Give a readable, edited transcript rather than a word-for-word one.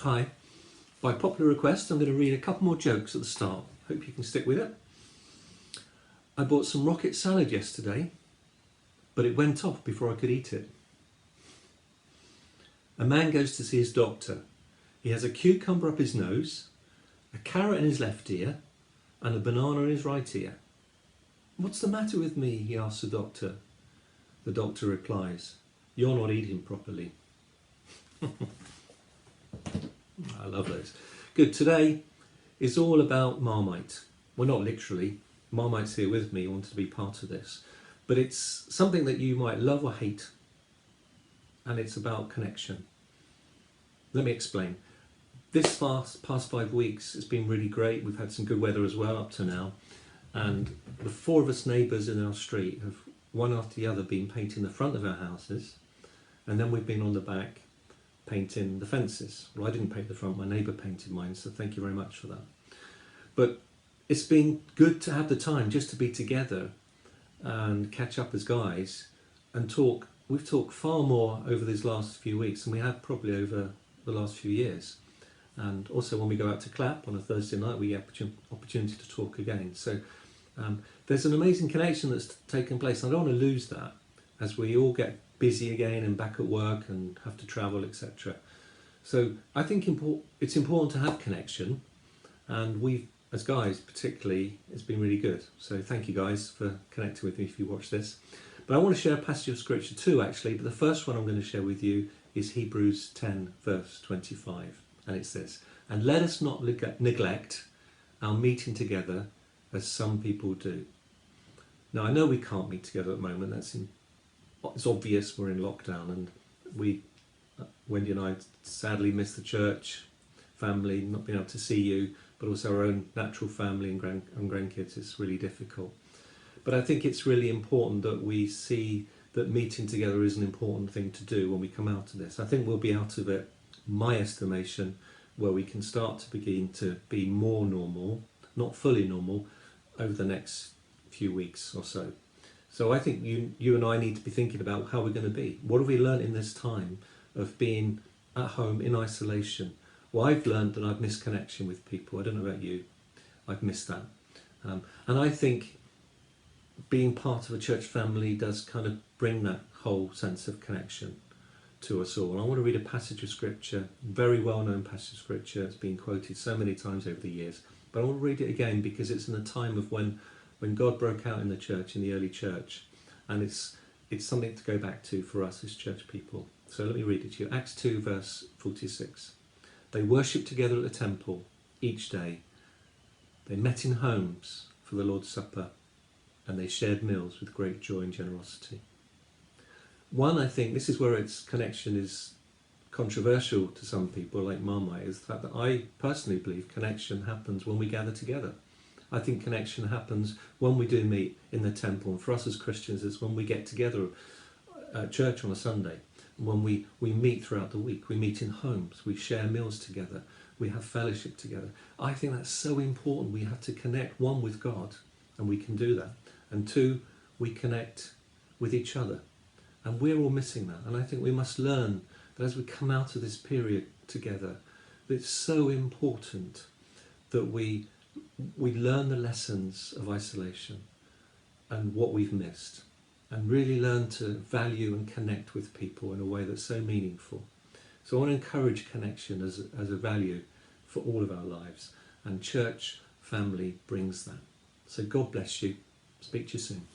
Hi. By popular request, I'm going to read a couple more jokes at the start. Hope you can stick with it. I bought some rocket salad yesterday, but it went off before I could eat it. A man goes to see his doctor. He has a cucumber up his nose, a carrot in his left ear, and a banana in his right ear. "What's the matter with me?" he asks the doctor. The doctor replies, "You're not eating properly." I love those. Good. Today is all about Marmite. Well, not literally. Marmite's here with me, wanted to be part of this. But it's something that you might love or hate. And it's about connection. Let me explain. This past 5 weeks, it's been really great. We've had some good weather as well up to now. And the 4 of us neighbours in our street have, one after the other, been painting the front of our houses. And then we've been on the back painting the fences. Well, I didn't paint the front, my neighbour painted mine, so thank you very much for that. But it's been good to have the time just to be together and catch up as guys and talk. We've talked far more over these last few weeks than we have probably over the last few years. And also when we go out to Clap on a Thursday night, we get opportunity to talk again. So there's an amazing connection that's taken place. I don't want to lose that as we all get busy again and back at work and have to travel, etc. So I think it's important to have connection, and we've, as guys particularly, it's been really good. So thank you guys for connecting with me if you watch this. But I want to share a passage of scripture too, actually, but the first one I'm going to share with you is Hebrews 10 verse 25, and it's this: "And let us not neglect our meeting together as some people do." Now I know we can't meet together at the moment, it's obvious we're in lockdown, and Wendy and I sadly miss the church family, not being able to see you, but also our own natural family and grandkids. It's really difficult. But I think it's really important that we see that meeting together is an important thing to do when we come out of this. I think we'll be out of it, my estimation, where we can start to begin to be more normal, not fully normal, over the next few weeks or so. So I think you and I need to be thinking about how we're going to be. What have we learned in this time of being at home in isolation? Well, I've learned that I've missed connection with people. I don't know about you. I've missed that. And I think being part of a church family does kind of bring that whole sense of connection to us all. And I want to read a passage of scripture, very well-known passage of scripture. It's been quoted so many times over the years. But I want to read it again because it's in a time of when God broke out in the church, in the early church, and it's something to go back to for us as church people. So let me read it to you. Acts 2 verse 46. "They worshipped together at the temple each day. They met in homes for the Lord's Supper, and they shared meals with great joy and generosity." One, I think, this is where its connection is controversial to some people, like Marmite, is the fact that I personally believe connection happens when we gather together. I think connection happens when we do meet in the temple, and for us as Christians it's when we get together at church on a Sunday, when we meet throughout the week, we meet in homes, we share meals together, we have fellowship together. I think that's so important. We have to connect, one, with God, and we can do that, and two, we connect with each other, and we're all missing that. And I think we must learn that as we come out of this period together, it's so important that we learn the lessons of isolation and what we've missed, and really learn to value and connect with people in a way that's so meaningful. So I want to encourage connection as a value for all of our lives, and church family brings that. So God bless you. Speak to you soon.